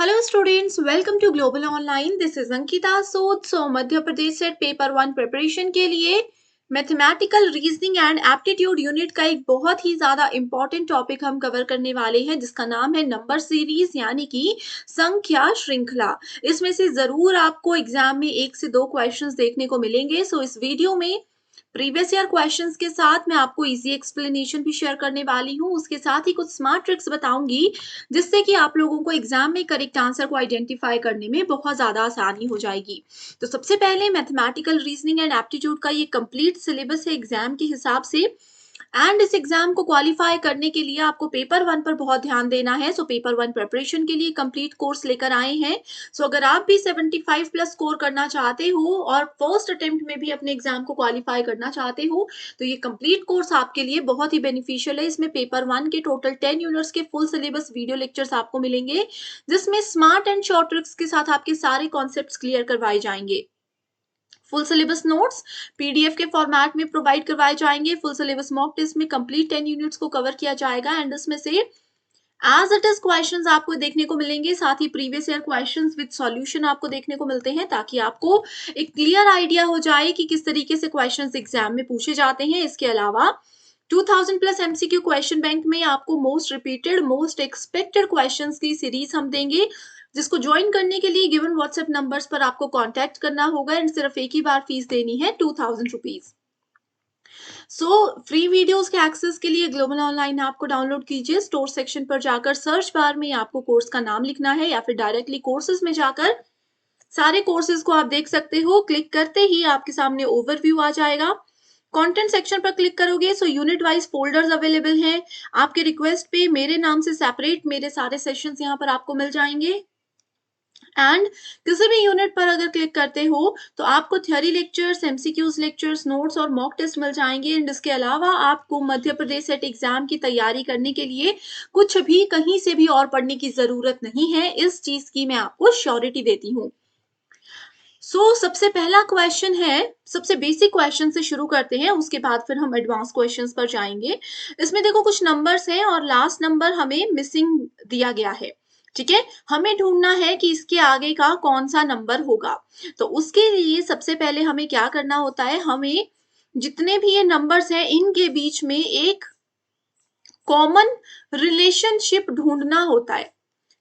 Hello students, welcome to Global Online. This is Ankita Sood. So Madhya Pradesh set paper 1 preparation के लिए mathematical reasoning and aptitude unit का एक बहुत ही ज्यादा important topic हम कवर करने वाले हैं जिसका नाम है नंबर सीरीज यानी कि संख्या श्रृंखला। इसमें से जरूर आपको एग्जाम में 1 से 2 क्वेश्चंस देखने को मिलेंगे। सो इस वीडियो में प्रीवियस ईयर क्वेश्चंस के साथ मैं आपको इजी एक्सप्लेनेशन भी शेयर करने वाली हूँ। उसके साथ ही कुछ स्मार्ट ट्रिक्स बताऊंगी जिससे कि आप लोगों को एग्जाम में करेक्ट आंसर को आइडेंटिफाई करने में बहुत ज्यादा आसानी हो जाएगी। तो सबसे पहले मैथमेटिकल रीजनिंग एंड एप्टीट्यूड का ये कंप्लीट सिलेबस है एग्जाम के हिसाब से। एंड इस एग्जाम को क्वालिफाई करने के लिए आपको पेपर 1 पर बहुत ध्यान देना है। सो पेपर 1 प्रिपरेशन के लिए कंप्लीट कोर्स लेकर आए हैं। सो अगर आप भी 75 प्लस स्कोर करना चाहते हो और फर्स्ट अटेम्प्ट में भी अपने एग्जाम को क्वालिफाई करना चाहते हो तो ये कंप्लीट कोर्स आपके लिए बहुत ही बेनिफिशियल है। इसमें पेपर 1 के टोटल 10 यूनिट्स के फुल सिलेबस वीडियो लेक्चर्स आपको मिलेंगे जिसमें स्मार्ट एंड शॉर्ट ट्रिक्स के साथ आपके सारे कॉन्सेप्ट्स क्लियर करवाए जाएंगे। फुल सिलेबस नोट्स पीडीएफ के फॉर्मेट में प्रोवाइड करवाए जाएंगे। फुल सिलेबस मॉक टेस्ट में कंप्लीट 10 यूनिट्स को कवर किया जाएगा एंड इसमें से एज इट इज क्वेश्चंस आपको देखने को मिलेंगे। साथ ही previous year questions with solution आपको देखने को मिलते हैं ताकि आपको एक क्लियर आइडिया हो जाए कि किस तरीके से क्वेश्चंस एग्जाम में पूछे जाते हैं। इसके अलावा 2000 प्लस एमसीक्यू क्वेश्चन बैंक में आपको most repeated most expected questions की सीरीज हम देंगे जिसको ज्वाइन करने के लिए गिवन व्हाट्सएप नंबर्स पर आपको कांटेक्ट करना होगा एंड सिर्फ एक ही बार फीस देनी है 2000 रुपीज। सो फ्री वीडियोस के एक्सेस के लिए ग्लोबल ऑनलाइन ऐप को डाउनलोड कीजिए। स्टोर सेक्शन पर जाकर सर्च बार में आपको कोर्स का नाम लिखना है या फिर डायरेक्टली कोर्सेज में जाकर सारे कोर्सेज को आप देख सकते हो। क्लिक करते ही आपके सामने ओवरव्यू आ जाएगा। कंटेंट सेक्शन पर क्लिक करोगे so unit wise folders available हैं। आपके रिक्वेस्ट पे मेरे नाम से सेपरेट मेरे सारे सेशंस यहाँ पर आपको मिल जाएंगे एंड किसी भी यूनिट पर अगर क्लिक करते हो तो आपको theory lectures MCQs lectures notes और मॉक टेस्ट मिल जाएंगे एंड इसके अलावा आपको मध्य प्रदेश सेट एग्जाम की तैयारी करने के लिए कुछ भी कहीं से भी और पढ़ने की जरूरत नहीं है। इस चीज की मैं आपको श्योरिटी देती हूँ। सबसे पहला क्वेश्चन है, सबसे बेसिक क्वेश्चन से शुरू करते हैं उसके बाद फिर हम एडवांस क्वेश्चंस पर जाएंगे। इसमें देखो कुछ नंबर्स हैं और लास्ट नंबर हमें मिसिंग दिया गया है। ठीक है, हमें ढूंढना है कि इसके आगे का कौन सा नंबर होगा। तो उसके लिए सबसे पहले हमें क्या करना होता है, हमें जितने भी ये नंबर्स हैं इनके बीच में एक कॉमन रिलेशनशिप ढूंढना होता है।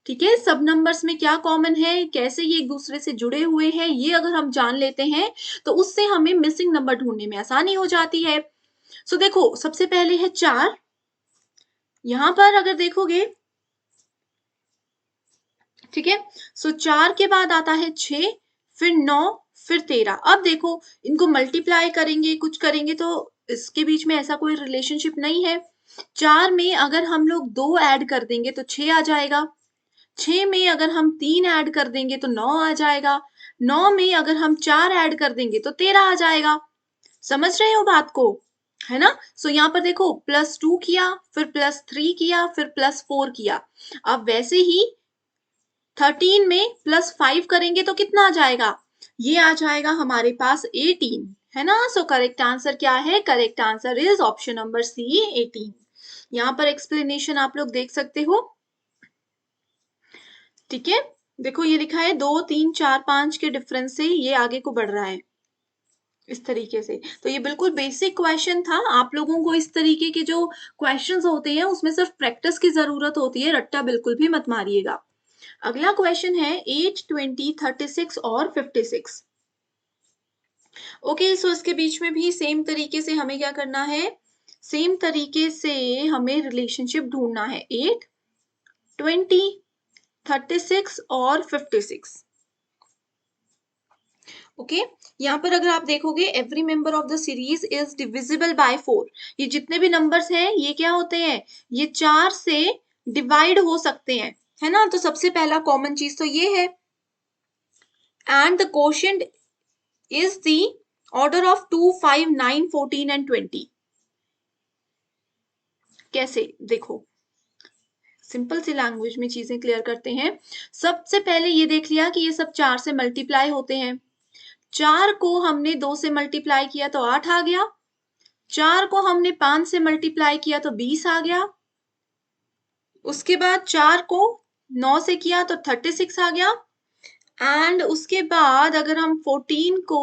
ठीक है, सब नंबर्स में क्या कॉमन है, कैसे ये एक दूसरे से जुड़े हुए हैं, ये अगर हम जान लेते हैं तो उससे हमें मिसिंग नंबर ढूंढने में आसानी हो जाती है। देखो सबसे पहले है 4। यहां पर अगर देखोगे, ठीक है, 4 के बाद आता है 6, फिर 9, फिर 13। अब देखो इनको मल्टीप्लाई करेंगे कुछ करेंगे तो इसके बीच में ऐसा कोई रिलेशनशिप नहीं है। 4 में अगर हम लोग 2 ऐड कर देंगे तो 6 आ जाएगा। 6 में अगर हम 3 ऐड कर देंगे तो 9 आ जाएगा। 9 में अगर हम 4 ऐड कर देंगे तो 13 आ जाएगा। समझ रहे हो बात को, है ना। यहाँ पर देखो +2 किया, फिर +3 किया, फिर +4 किया। अब वैसे ही 13 में +5 करेंगे तो कितना आ जाएगा, ये आ जाएगा हमारे पास 18, है ना। करेक्ट आंसर क्या है, correct answer is option number C 18। यहाँ पर एक्सप्लेनेशन आप लोग देख सकते हो। ठीक है, देखो ये लिखा है 2 3 4 5 के डिफरेंस से ये आगे को बढ़ रहा है इस तरीके से। तो ये बिल्कुल बेसिक क्वेश्चन था। आप लोगों को इस तरीके के जो क्वेश्चंस होते हैं उसमें सिर्फ प्रैक्टिस की जरूरत होती है, रट्टा बिल्कुल भी मत मारिएगा। अगला क्वेश्चन है 8 20 36 और 56। ओके, इसके बीच में भी सेम तरीके से हमें क्या करना है, सेम तरीके से हमें रिलेशनशिप ढूंढना है। 8 20 36 और 56। ओके, यहाँ पर अगर आप देखोगे every member of the series is divisible by 4। ये जितने भी नंबर्स हैं ये क्या होते हैं, ये 4 से डिवाइड हो सकते हैं, है ना। तो सबसे पहला कॉमन चीज तो ये है and the quotient is the order of 2 5 9 14 and 20। कैसे, देखो सिंपल सी लैंग्वेज में चीजें क्लियर करते हैं। सबसे पहले ये देख लिया कि ये सब 4 से मल्टीप्लाई होते हैं। 4 को हमने 2 से मल्टीप्लाई किया तो 8 आ गया। 4 को हमने 5 से मल्टीप्लाई किया तो 20 आ गया। उसके बाद 4 को 9 से किया तो 36 आ गया। एंड उसके बाद अगर हम 14 को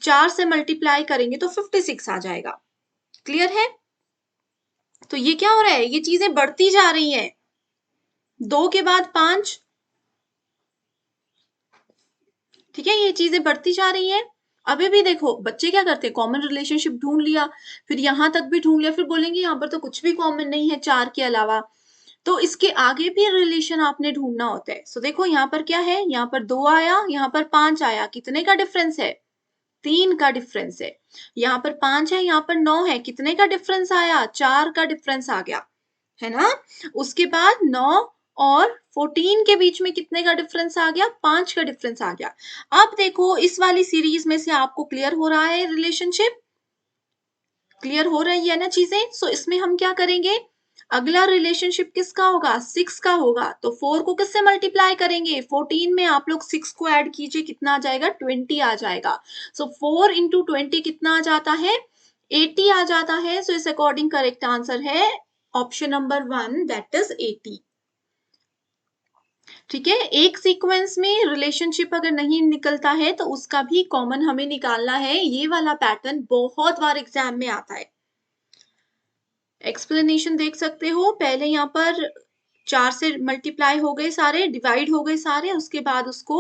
4 से मल्टीप्लाई करेंगे तो 56 आ जाएगा। क्लियर है? तो ये क्या हो रहा है, ये चीजें बढ़ती जा रही हैं। 2 के बाद 5, ठीक है, ये चीजें बढ़ती जा रही हैं। अभी भी देखो बच्चे क्या करते हैं, कॉमन रिलेशनशिप ढूंढ लिया, फिर यहां तक भी ढूंढ लिया, फिर बोलेंगे यहाँ पर तो कुछ भी कॉमन नहीं है 4 के अलावा, तो इसके आगे भी रिलेशन आपने ढूंढना होता है। सो देखो यहाँ पर क्या है, यहाँ पर 2 आया, यहाँ पर 5 आया, कितने का डिफरेंस है, 3 का डिफरेंस है। यहाँ पर 5 है, यहाँ पर 9 है, कितने का डिफरेंस आया, 4 का डिफरेंस आ गया, है ना। उसके बाद 9 और 14 के बीच में कितने का डिफरेंस आ गया, 5 का डिफरेंस आ गया। अब देखो इस वाली सीरीज में से आपको क्लियर हो रहा है रिलेशनशिप, क्लियर हो रही है ना चीजें। सो इसमें हम क्या करेंगे, अगला रिलेशनशिप किसका होगा, 6 का होगा। तो 4 को किससे मल्टीप्लाई करेंगे, 14 में आप लोग 6 को ऐड कीजिए, कितना आ जाएगा, 20 आ जाएगा। सो 4 इंटू 20 कितना आ जाता है, 80 आ जाता है। सो इस अकॉर्डिंग करेक्ट आंसर है ऑप्शन नंबर 1, दैट इज 80। ठीक है, एक सीक्वेंस में रिलेशनशिप अगर नहीं निकलता है तो उसका भी कॉमन हमें निकालना है। ये वाला पैटर्न बहुत बार एग्जाम में आता है। एक्सप्लेनेशन देख सकते हो, पहले यहाँ पर 4 से मल्टीप्लाई हो गए सारे, डिवाइड हो गए सारे, उसके बाद उसको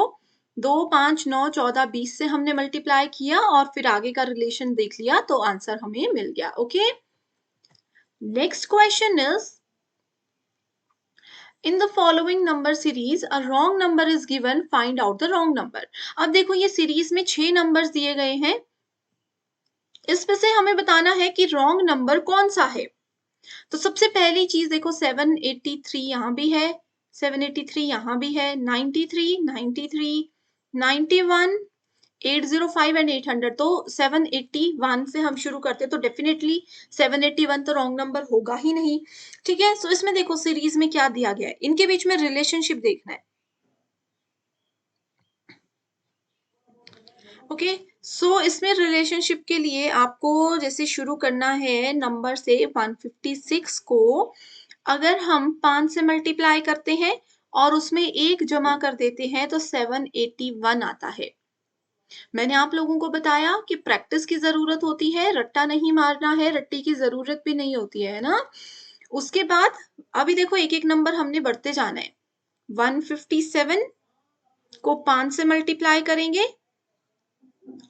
2, 5, 9, 14, 20 से हमने मल्टीप्लाई किया और फिर आगे का रिलेशन देख लिया तो आंसर हमें मिल गया। Okay, next question is, in the following number series a wrong number is given, find out the wrong number. अब देखो ये सीरीज में 6 नंबर्स दिए गए हैं, इसमें से हमें बताना है कि रॉन्ग नंबर कौन सा है। तो सबसे पहली चीज देखो 783 यहाँ भी है, 783 यहाँ भी है, 93, 93, 91, 805 एंड 800। तो 781 से हम शुरू करते हैं तो डेफिनेटली 781 तो रॉन्ग नंबर होगा ही नहीं। ठीक है, सो इसमें देखो सीरीज में क्या दिया गया है, इनके बीच में रिलेशनशिप देखना है। ओके, सो इसमें रिलेशनशिप के लिए आपको जैसे शुरू करना है नंबर से 156 को अगर हम 5 से मल्टीप्लाई करते हैं और उसमें 1 जमा कर देते हैं तो 781 आता है। मैंने आप लोगों को बताया कि प्रैक्टिस की जरूरत होती है, रट्टा नहीं मारना है, रट्टी की जरूरत भी नहीं होती है ना। उसके बाद अभी देखो एक एक नंबर हमने बढ़ते जाना है। 157 को 5 से मल्टीप्लाई करेंगे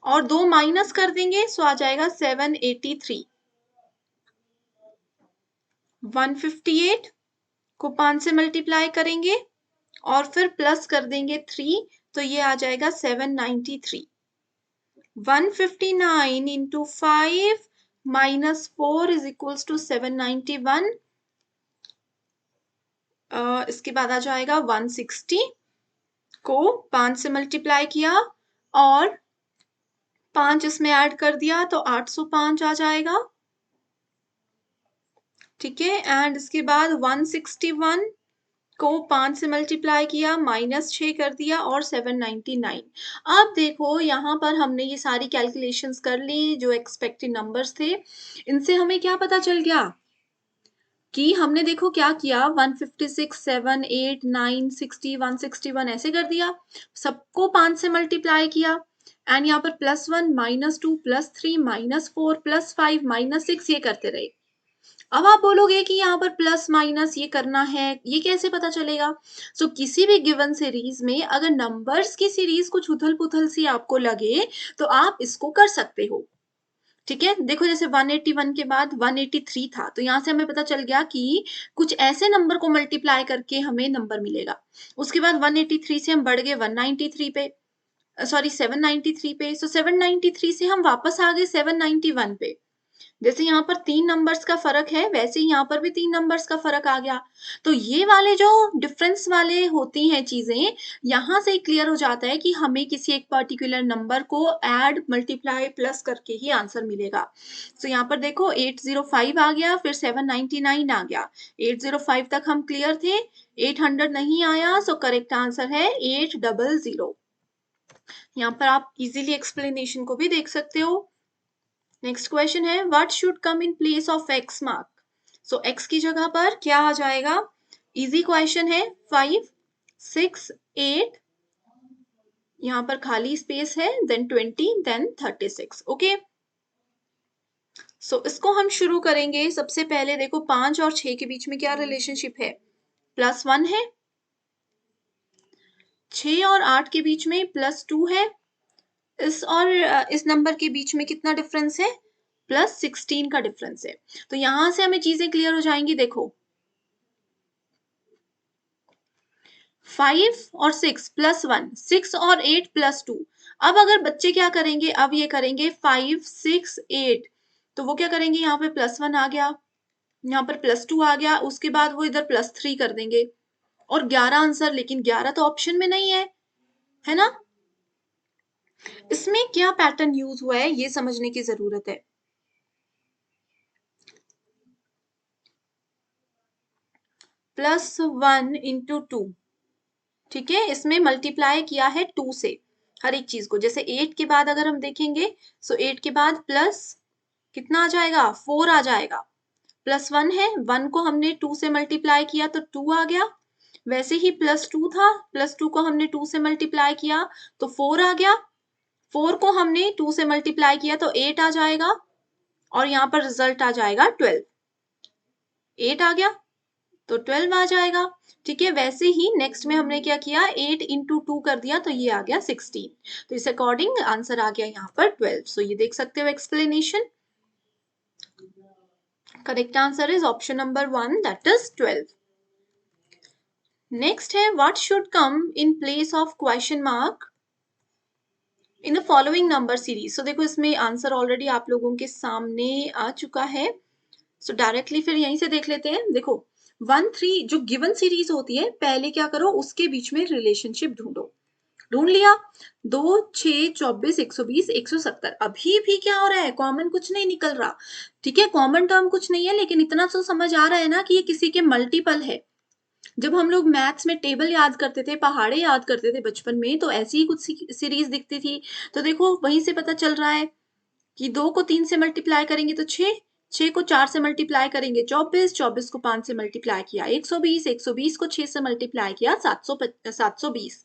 और 2 माइनस कर देंगे, सो आ जाएगा 783। 158 को 5 से मल्टीप्लाई करेंगे और फिर प्लस कर देंगे 3, तो ये आ जाएगा 793। 159 into 5 minus 4 is equals to 791। इसके बाद आ जाएगा 160 को 5 से मल्टीप्लाई किया और 5 इसमें ऐड कर दिया तो 805 आ जाएगा। ठीक है, एंड इसके बाद 161 को 5 से मल्टीप्लाई किया, माइनस 6 कर दिया और 799। अब देखो यहाँ पर हमने ये सारी कैलकुलेशंस कर ली जो एक्सपेक्टेड नंबर्स थे, इनसे हमें क्या पता चल गया कि हमने देखो क्या किया, 156, 7, 8, 9, 60, 161 ऐसे कर दिया, सबको 5 से मल्टीप्लाई किया एंड यहाँ पर +1, -2, +3, -4, +5, -6 ये करते रहे। अब आप बोलोगे कि यहाँ पर प्लस माइनस ये करना है, ये कैसे पता चलेगा। सो किसी भी गिवन सीरीज में अगर नंबर्स की सीरीज कुछ उथल पुथल सी आपको लगे तो आप इसको कर सकते हो। ठीक है, देखो जैसे 181 के बाद 183 था तो यहाँ से हमें पता चल गया कि कुछ ऐसे नंबर को मल्टीप्लाई करके हमें नंबर मिलेगा। उसके बाद 183 से हम बढ़ गए 193 पे, सॉरी 793 पे। सो 793 से हम वापस आ गए 791 पे। जैसे यहाँ पर 3 नंबर्स का फर्क है वैसे ही यहाँ पर भी 3 नंबर्स का फर्क आ गया। तो ये वाले जो डिफरेंस वाले होती हैं चीजें, यहाँ से क्लियर हो जाता है कि हमें किसी एक पर्टिकुलर नंबर को ऐड, मल्टीप्लाई, प्लस करके ही आंसर मिलेगा। तो यहाँ पर देखो 805 आ गया, फिर 799 आ गया। 805 तक हम क्लियर थे, 800 नहीं आया, सो करेक्ट आंसर है 800। यहाँ पर आप इजीली एक्सप्लेनेशन को भी देख सकते हो। नेक्स्ट क्वेश्चन है, what should come in place of x mark. So x की जगह पर क्या आ जाएगा, इजी क्वेश्चन है। 5, 6, 8, यहां पर खाली स्पेस है, देन 20, देन 36। ओके, सो इसको हम शुरू करेंगे। सबसे पहले देखो 5 और 6 के बीच में क्या रिलेशनशिप है, +1 है। 6 और 8 के बीच में +2 है। इस और इस नंबर के बीच में कितना डिफरेंस है, +16 का डिफरेंस है। तो यहां से हमें चीजें क्लियर हो जाएंगी। देखो 5 और 6 +1, 6 और 8 +2। अब अगर बच्चे क्या करेंगे, अब ये करेंगे 5, 6, 8, तो वो क्या करेंगे, यहाँ पे +1 आ गया, यहाँ पर +2 आ गया, उसके बाद वो इधर +3 कर देंगे और 11 आंसर। लेकिन 11 तो ऑप्शन में नहीं है ना। इसमें क्या पैटर्न यूज हुआ है ये समझने की जरूरत है। +1 इंटू 2, ठीक है, इसमें मल्टीप्लाई किया है 2 से हर एक चीज को। जैसे 8 के बाद अगर हम देखेंगे, सो 8 के बाद प्लस कितना आ जाएगा, 4 आ जाएगा। +1 है, 1 को हमने 2 से मल्टीप्लाई किया तो 2 आ गया। वैसे ही +2 था, +2 को हमने 2 से मल्टीप्लाई किया तो 4 आ गया। 4 को हमने 2 से मल्टीप्लाई किया तो 8 आ जाएगा और यहाँ पर रिजल्ट आ जाएगा 12। 8 आ गया तो 12 आ जाएगा। ठीक है, वैसे ही नेक्स्ट में हमने क्या किया, 8 इंटू 2 कर दिया तो ये आ गया 16। तो इस अकॉर्डिंग आंसर आ गया यहाँ पर 12। सो ये देख सकते हो explanation. Correct answer is option number 1, that is 12। Next है, what should come in place of question mark in the following number series. So देखो इसमें आंसर ऑलरेडी आप लोगों के सामने आ चुका है। सो डायरेक्टली फिर यहीं से देख लेते हैं। देखो 1, 3 जो गिवन सीरीज होती है, पहले क्या करो, उसके बीच में रिलेशनशिप ढूंढो। ढूंढ लिया, 2, 6, 24, 120, 170। अभी भी क्या हो रहा है, कॉमन कुछ नहीं निकल रहा। ठीक है, कॉमन टर्म कुछ नहीं है, लेकिन इतना तो समझ आ रहा है ना कि ये किसी के मल्टीपल है। जब हम लोग मैथ्स में टेबल याद करते थे, पहाड़े याद करते थे बचपन में, तो ऐसी ही कुछ सीरीज दिखती थी। तो देखो वहीं से पता चल रहा है कि 2 को 3 से मल्टीप्लाई करेंगे तो 6, 6 को 4 से मल्टीप्लाई करेंगे 24, 24 को 5 से मल्टीप्लाई किया 120, 120 को 6 से मल्टीप्लाई किया 720।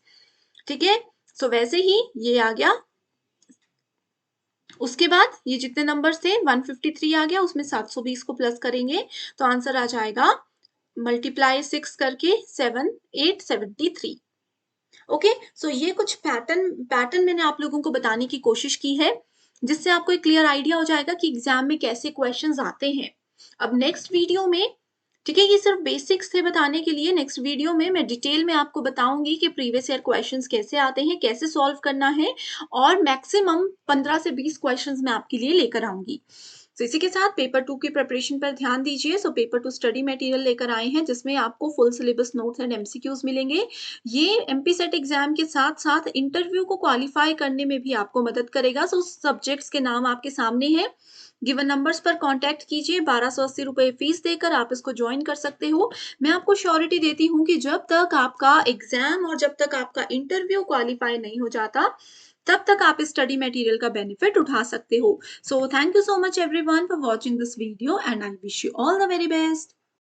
ठीक है, सो वैसे ही ये आ गया। उसके बाद ये जितने नंबर थे 153 आ गया, उसमें 720 को प्लस करेंगे तो आंसर आ जाएगा, मल्टीप्लाई 6 करके 7, 873। ओके, सो ये कुछ पैटर्न मैंने आप लोगों को बताने की कोशिश की है, जिससे आपको एक क्लियर आइडिया हो जाएगा कि एग्जाम में कैसे क्वेश्चंस आते हैं। अब नेक्स्ट वीडियो में, ठीक है, ये सिर्फ बेसिक्स थे बताने के लिए। नेक्स्ट वीडियो में मैं डिटेल में आपको बताऊंगी कि प्रीवियस ईयर क्वेश्चंस कैसे आते हैं, कैसे सॉल्व करना है, और मैक्सिमम 15 से 20 क्वेश्चंस मैं आपके लिए लेकर आऊंगी। तो इसी के साथ पेपर 2 की प्रिपरेशन पर ध्यान दीजिए। सो पेपर 2 स्टडी मटेरियल लेकर आए हैं, जिसमें आपको full syllabus notes and MCQs मिलेंगे। ये एमपी सेट एग्जाम के साथ साथ इंटरव्यू को क्वालिफाई करने में भी आपको मदद करेगा। सो सब्जेक्ट्स के नाम आपके सामने है, गिवन नंबर्स पर कांटेक्ट कीजिए। 1280 रुपए फीस देकर आप इसको ज्वाइन कर सकते हो। मैं आपको श्योरिटी देती हूँ कि जब तक आपका एग्जाम और जब तक आपका इंटरव्यू क्वालिफाई नहीं हो जाता, तब तक आप इस स्टडी मटेरियल का बेनिफिट उठा सकते हो। So thank you so much everyone for watching this video and I wish you all the very best.